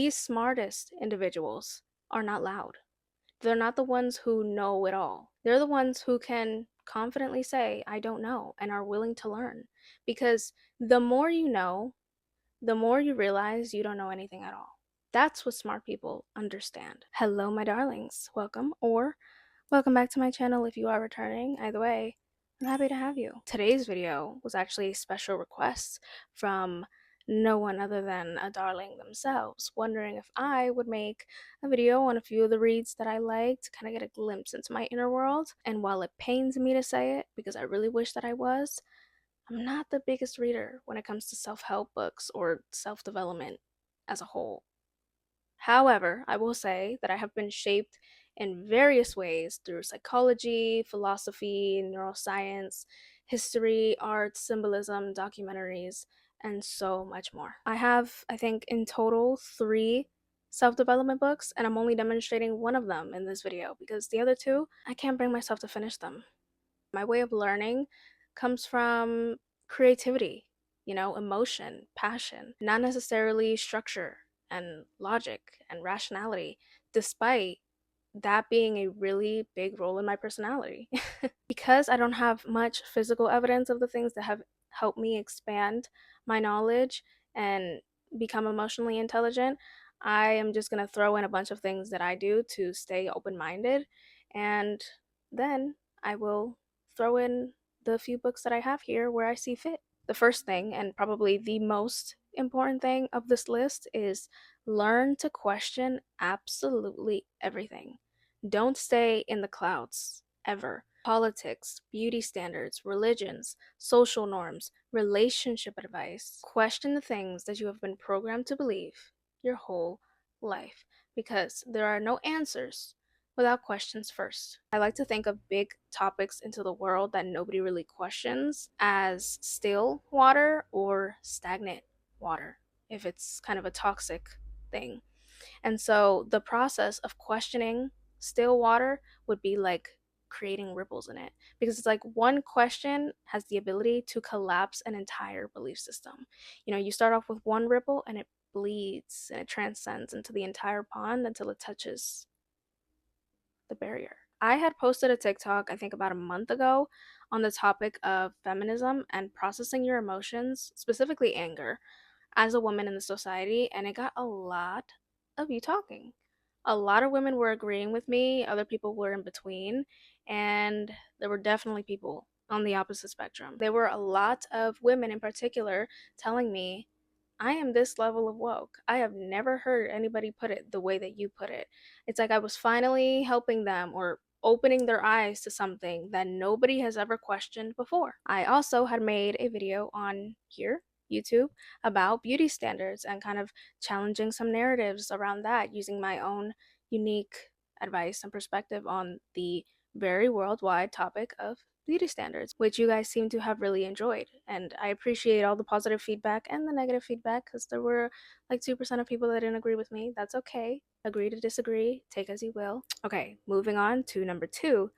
These smartest individuals are not loud. They're not the ones who know it all. They're the ones who can confidently say, I don't know, and are willing to learn. Because the more you know, the more you realize you don't know anything at all. That's what smart people understand. Hello, my darlings. Welcome, or welcome back to my channel if you are returning. Either way, I'm happy to have you. Today's video was actually a special request from no one other than a darling themselves, wondering if I would make a video on a few of the reads that I like to kind of get a glimpse into my inner world. And while it pains me to say it, because I really wish that I was, I'm not the biggest reader when it comes to self-help books or self-development as a whole. However, I will say that I have been shaped in various ways through psychology, philosophy, neuroscience, history, art, symbolism, documentaries, and so much more. I have, I think, in total 3 self-development books, and I'm only demonstrating one of them in this video because the other 2, I can't bring myself to finish them. My way of learning comes from creativity, emotion, passion, not necessarily structure and logic and rationality, despite that being a really big role in my personality. Because I don't have much physical evidence of the things that have helped me expand my knowledge and become emotionally intelligent, I am just going to throw in a bunch of things that I do to stay open-minded, and then I will throw in the few books that I have here where I see fit. The first thing, and probably the most important thing of this list, is learn to question absolutely everything. Don't stay in the clouds, ever. Politics, beauty standards, religions, social norms, relationship advice. Question the things that you have been programmed to believe your whole life, because there are no answers without questions first. I like to think of big topics into the world that nobody really questions as still water or stagnant water, if it's kind of a toxic thing. And so the process of questioning still water would be like creating ripples in it, because it's like one question has the ability to collapse an entire belief system. You start off with one ripple and it bleeds and it transcends into the entire pond until it touches the barrier. I had posted a TikTok, I think about a month ago, on the topic of feminism and processing your emotions, specifically anger, as a woman in the society, and it got a lot of you talking. A lot of women were agreeing with me, other people were in between, and there were definitely people on the opposite spectrum. There were a lot of women in particular telling me, I am this level of woke. I have never heard anybody put it the way that you put it. It's like I was finally helping them or opening their eyes to something that nobody has ever questioned before. I also had made a video on here, YouTube, about beauty standards and kind of challenging some narratives around that using my own unique advice and perspective on the very worldwide topic of beauty standards, which you guys seem to have really enjoyed. And I appreciate all the positive feedback and the negative feedback, because there were like 2% of people that didn't agree with me. That's okay. Agree to disagree, take as you will. Okay, moving on to number 2,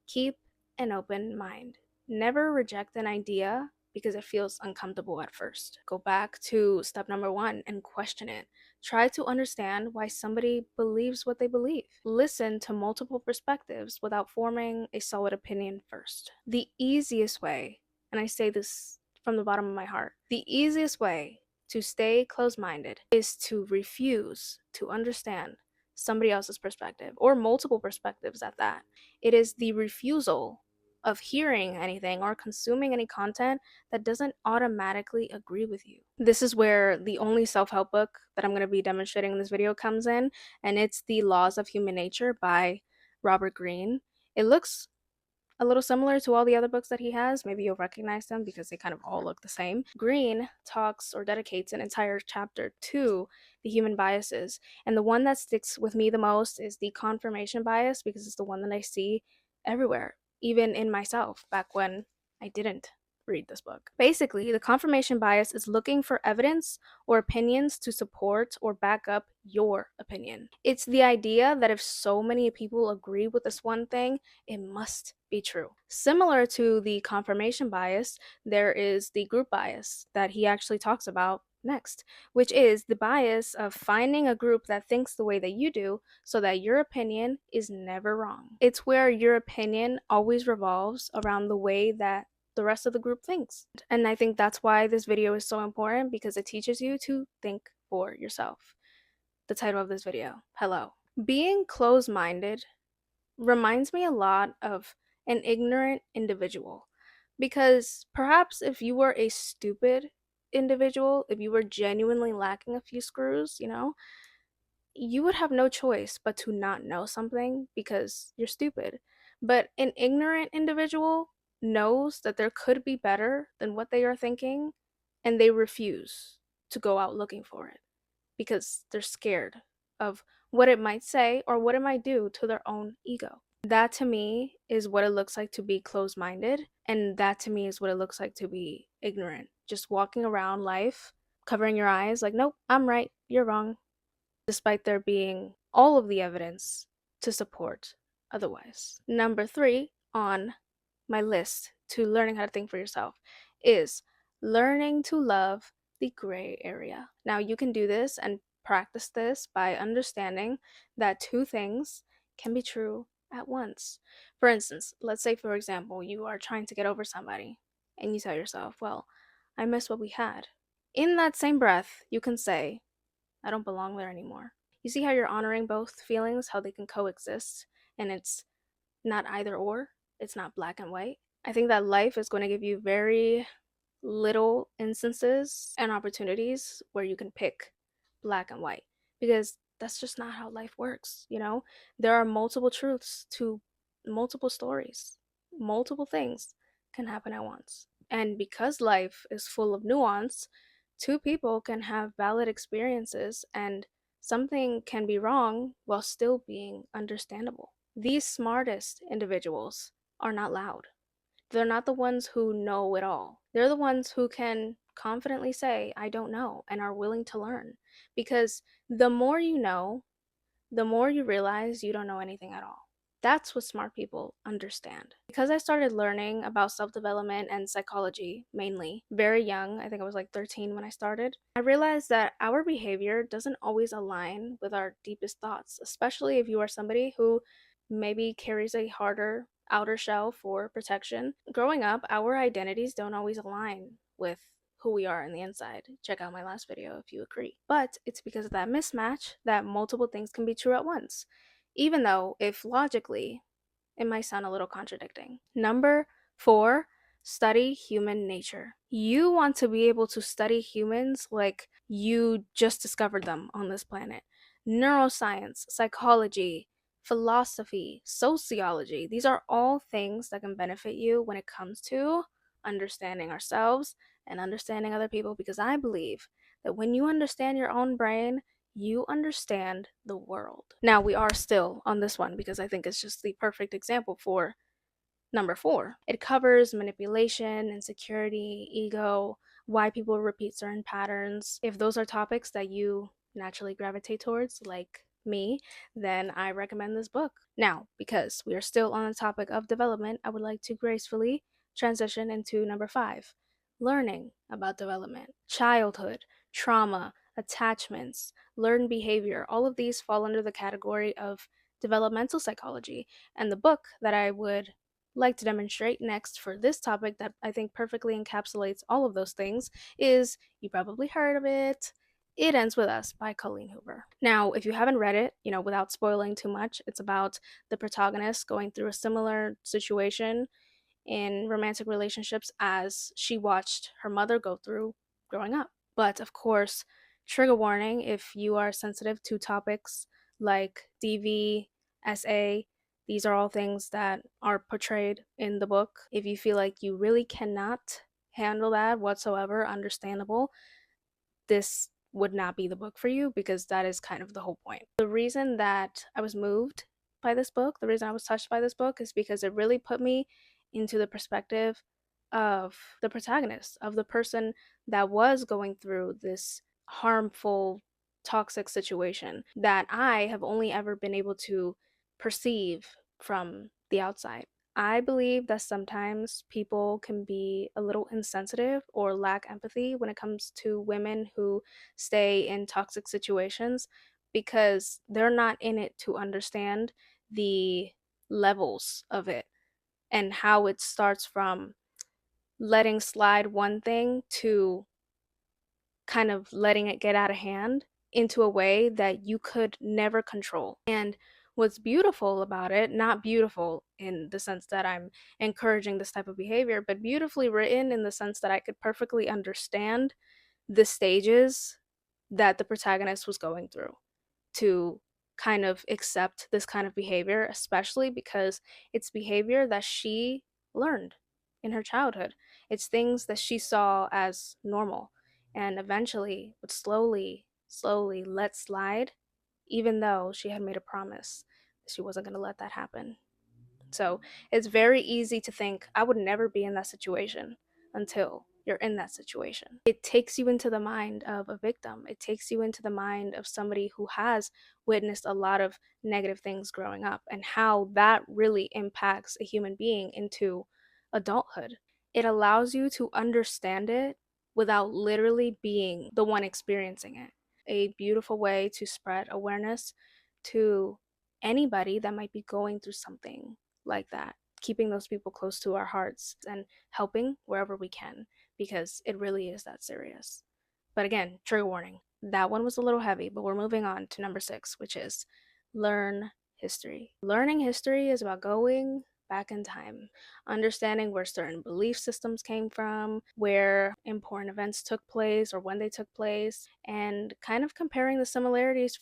keep an open mind. Never reject an idea because it feels uncomfortable at first. Go back to step number 1 and question it. Try to understand why somebody believes what they believe. Listen to multiple perspectives without forming a solid opinion first. The easiest way, and I say this from the bottom of my heart, the easiest way to stay closed-minded is to refuse to understand somebody else's perspective, or multiple perspectives at that. It is the refusal of hearing anything or consuming any content that doesn't automatically agree with you. This is where the only self-help book that I'm going to be demonstrating in this video comes in, and it's The Laws of Human Nature by Robert Greene. It looks a little similar to all the other books that he has. Maybe you'll recognize them because they kind of all look the same. Greene talks or dedicates an entire chapter to the human biases, and the one that sticks with me the most is the confirmation bias, because it's the one that I see everywhere, even in myself back when I didn't read this book. Basically, the confirmation bias is looking for evidence or opinions to support or back up your opinion. It's the idea that if so many people agree with this one thing, it must be true. Similar to the confirmation bias, there is the group bias that he actually talks about next, which is the bias of finding a group that thinks the way that you do so that your opinion is never wrong. It's where your opinion always revolves around the way that the rest of the group thinks. And I think that's why this video is so important, because it teaches you to think for yourself. The title of this video, hello. Being closed-minded reminds me a lot of an ignorant individual. Because perhaps if you were a stupid individual, if you were genuinely lacking a few screws, you would have no choice but to not know something because you're stupid. But an ignorant individual knows that there could be better than what they are thinking, and they refuse to go out looking for it because they're scared of what it might say or what it might do to their own ego. That to me is what it looks like to be closed minded, and that to me is what it looks like to be ignorant. Just walking around life, covering your eyes, like, nope, I'm right, you're wrong, despite there being all of the evidence to support otherwise. Number 3 on my list to learning how to think for yourself is learning to love the gray area. Now, you can do this and practice this by understanding that two things can be true at once. For instance, let's say, for example, you are trying to get over somebody and you tell yourself, well, I miss what we had. In that same breath, you can say, I don't belong there anymore. You see how you're honoring both feelings, how they can coexist, and it's not either or, it's not black and white. I think that life is going to give you very little instances and opportunities where you can pick black and white, because that's just not how life works. There are multiple truths to multiple stories. Multiple things can happen at once. And because life is full of nuance, two people can have valid experiences and something can be wrong while still being understandable. These smartest individuals are not loud. They're not the ones who know it all. They're the ones who can confidently say, I don't know, and are willing to learn. Because the more you know, the more you realize you don't know anything at all. That's what smart people understand. Because I started learning about self-development and psychology, mainly, very young, I think I was like 13 when I started, I realized that our behavior doesn't always align with our deepest thoughts, especially if you are somebody who maybe carries a harder outer shell for protection. Growing up, our identities don't always align with who we are on the inside. Check out my last video if you agree. But it's because of that mismatch that multiple things can be true at once, even though if logically it might sound a little contradicting. Number 4, study human nature. You want to be able to study humans like you just discovered them on this planet. Neuroscience, psychology, philosophy, sociology, these are all things that can benefit you when it comes to understanding ourselves and understanding other people, because I believe that when you understand your own brain, you understand the world. Now, we are still on this one because I think it's just the perfect example for number 4. It covers manipulation, insecurity, ego, why people repeat certain patterns. If those are topics that you naturally gravitate towards, like me, then I recommend this book. Now, because we are still on the topic of development, I would like to gracefully transition into number 5, learning about development, childhood, trauma, attachments, learned behavior. All of these fall under the category of developmental psychology. And the book that I would like to demonstrate next for this topic that I think perfectly encapsulates all of those things is, you probably heard of it, It Ends With Us by Colleen Hoover. Now, if you haven't read it, without spoiling too much, it's about the protagonist going through a similar situation in romantic relationships as she watched her mother go through growing up. But of course, trigger warning if you are sensitive to topics like DV, SA. These are all things that are portrayed in the book. If you feel like you really cannot handle that whatsoever, understandable, this would not be the book for you, because that is kind of the whole point. The reason that I was moved by this book, the reason I was touched by this book, is because it really put me into the perspective of the protagonist, of the person that was going through this harmful, toxic situation that I have only ever been able to perceive from the outside. I believe that sometimes people can be a little insensitive or lack empathy when it comes to women who stay in toxic situations because they're not in it to understand the levels of it and how it starts from letting slide one thing to kind of letting it get out of hand into a way that you could never control. And what's beautiful about it, not beautiful in the sense that I'm encouraging this type of behavior, but beautifully written in the sense that I could perfectly understand the stages that the protagonist was going through to kind of accept this kind of behavior, especially because it's behavior that she learned in her childhood. It's things that she saw as normal and eventually would slowly let slide, even though she had made a promise that she wasn't going to let that happen. So it's very easy to think, I would never be in that situation until you're in that situation. It takes you into the mind of a victim. It takes you into the mind of somebody who has witnessed a lot of negative things growing up and how that really impacts a human being into adulthood. It allows you to understand it without literally being the one experiencing it. A beautiful way to spread awareness to anybody that might be going through something like that, keeping those people close to our hearts and helping wherever we can because it really is that serious. But again, trigger warning. That one was a little heavy, but we're moving on to number 6, which is learn history. Learning history is about going back in time, understanding where certain belief systems came from, where important events took place or when they took place, and kind of comparing the similarities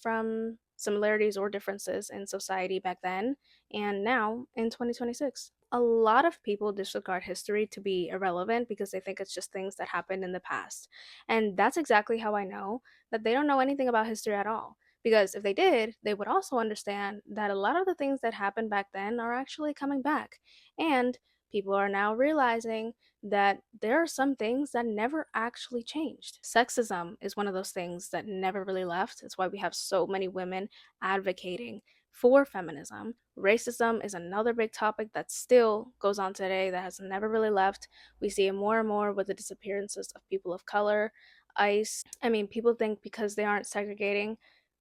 or differences in society back then and now in 2026. A lot of people disregard history to be irrelevant because they think it's just things that happened in the past. And that's exactly how I know that they don't know anything about history at all. Because if they did, they would also understand that a lot of the things that happened back then are actually coming back. And people are now realizing that there are some things that never actually changed. Sexism is one of those things that never really left. It's why we have so many women advocating for feminism. Racism is another big topic that still goes on today that has never really left. We see it more and more with the disappearances of people of color, ICE. I mean, people think because they aren't segregating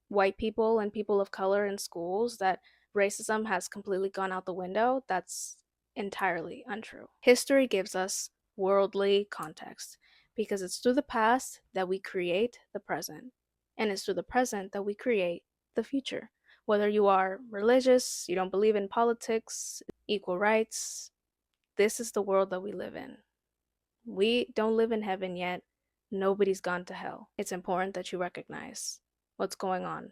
white people and people of color in schools that racism has completely gone out the window. That's entirely untrue. History gives us worldly context because it's through the past that we create the present, and it's through the present that we create the future. Whether you are religious, you don't believe in politics, equal rights, this is the world that we live in. We don't live in heaven yet. Nobody's gone to hell. It's important that you recognize what's going on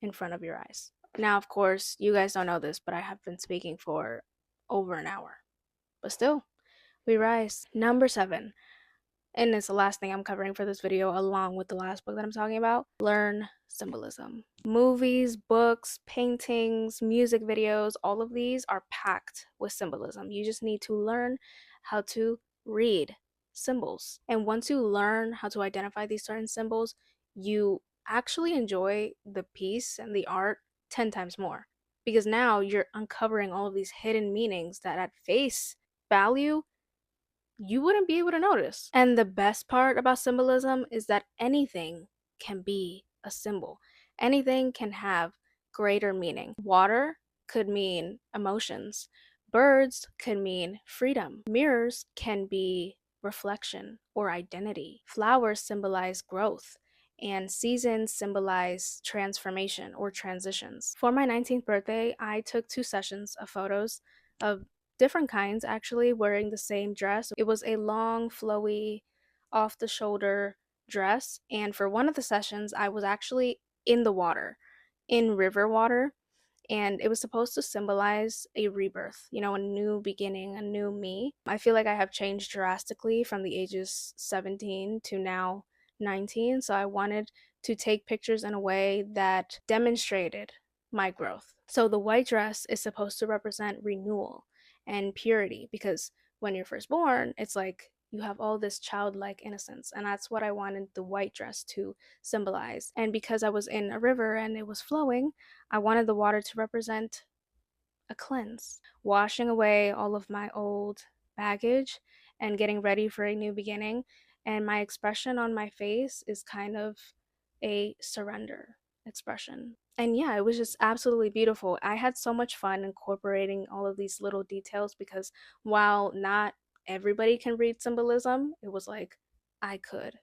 in front of your eyes. Now, of course, you guys don't know this, but I have been speaking for over an hour. But still, we rise. Number 7, and it's the last thing I'm covering for this video, along with the last book that I'm talking about. Learn symbolism. Movies, books, paintings, music videos, all of these are packed with symbolism. You just need to learn how to read symbols. And once you learn how to identify these certain symbols, you actually enjoy the piece and the art 10 times more. Because now you're uncovering all of these hidden meanings that at face value you wouldn't be able to notice. And the best part about symbolism is that anything can be a symbol. Anything can have greater meaning. Water could mean emotions. Birds could mean freedom. Mirrors can be reflection or identity. Flowers symbolize growth. And seasons symbolize transformation or transitions. For my 19th birthday, I took 2 sessions of photos of different kinds actually wearing the same dress. It was a long, flowy, off the shoulder dress. And for one of the sessions, I was actually in the water, in river water. And it was supposed to symbolize a rebirth, a new beginning, a new me. I feel like I have changed drastically from the ages 17 to now 19. So I wanted to take pictures in a way that demonstrated my growth. So the white dress is supposed to represent renewal and purity because when you're first born, it's like you have all this childlike innocence. And that's what I wanted the white dress to symbolize. And because I was in a river and it was flowing, I wanted the water to represent a cleanse, washing away all of my old baggage and getting ready for a new beginning. And my expression on my face is kind of a surrender expression. And yeah, it was just absolutely beautiful. I had so much fun incorporating all of these little details because while not everybody can read symbolism, it was like I could.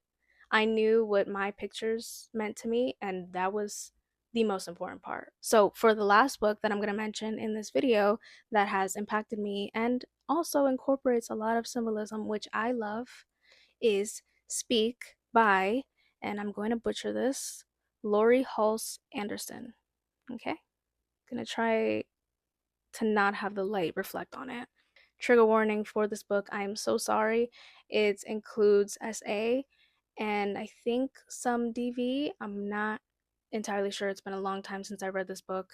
I knew what my pictures meant to me, and that was the most important part. So, for the last book that I'm going to mention in this video that has impacted me and also incorporates a lot of symbolism, which I love, is Speak by, and I'm going to butcher this, Lori Hulse Anderson. Okay? Gonna try to not have the light reflect on it. Trigger warning for this book, I am so sorry. It includes SA and I think some DV. I'm not entirely sure. It's been a long time since I read this book,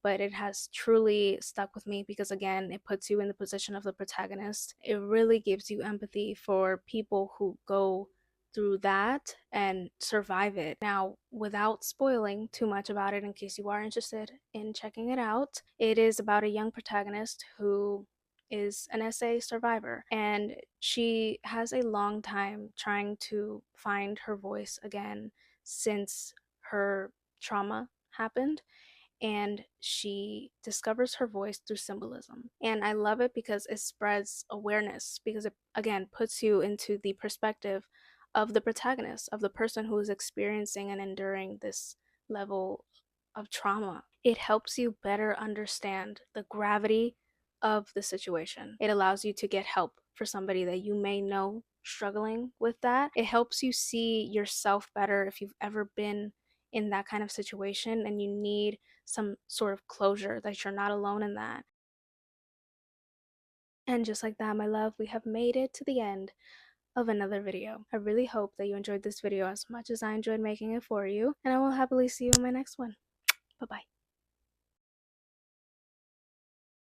but it has truly stuck with me because, again, it puts you in the position of the protagonist. It really gives you empathy for people who go through that and survive it. Now, without spoiling too much about it, in case you are interested in checking it out, it is about a young protagonist who is an SA survivor, and she has a long time trying to find her voice again since her trauma happened, and she discovers her voice through symbolism. And I love it because it spreads awareness, because it again puts you into the perspective of the protagonist, of the person who is experiencing and enduring this level of trauma. It helps you better understand the gravity of the situation. It allows you to get help for somebody that you may know struggling with that. It helps you see yourself better if you've ever been in that kind of situation and you need some sort of closure, that you're not alone in that. And just like that, my love, we have made it to the end of another video. I really hope that you enjoyed this video as much as I enjoyed making it for you, and I will happily see you in my next one. Bye bye.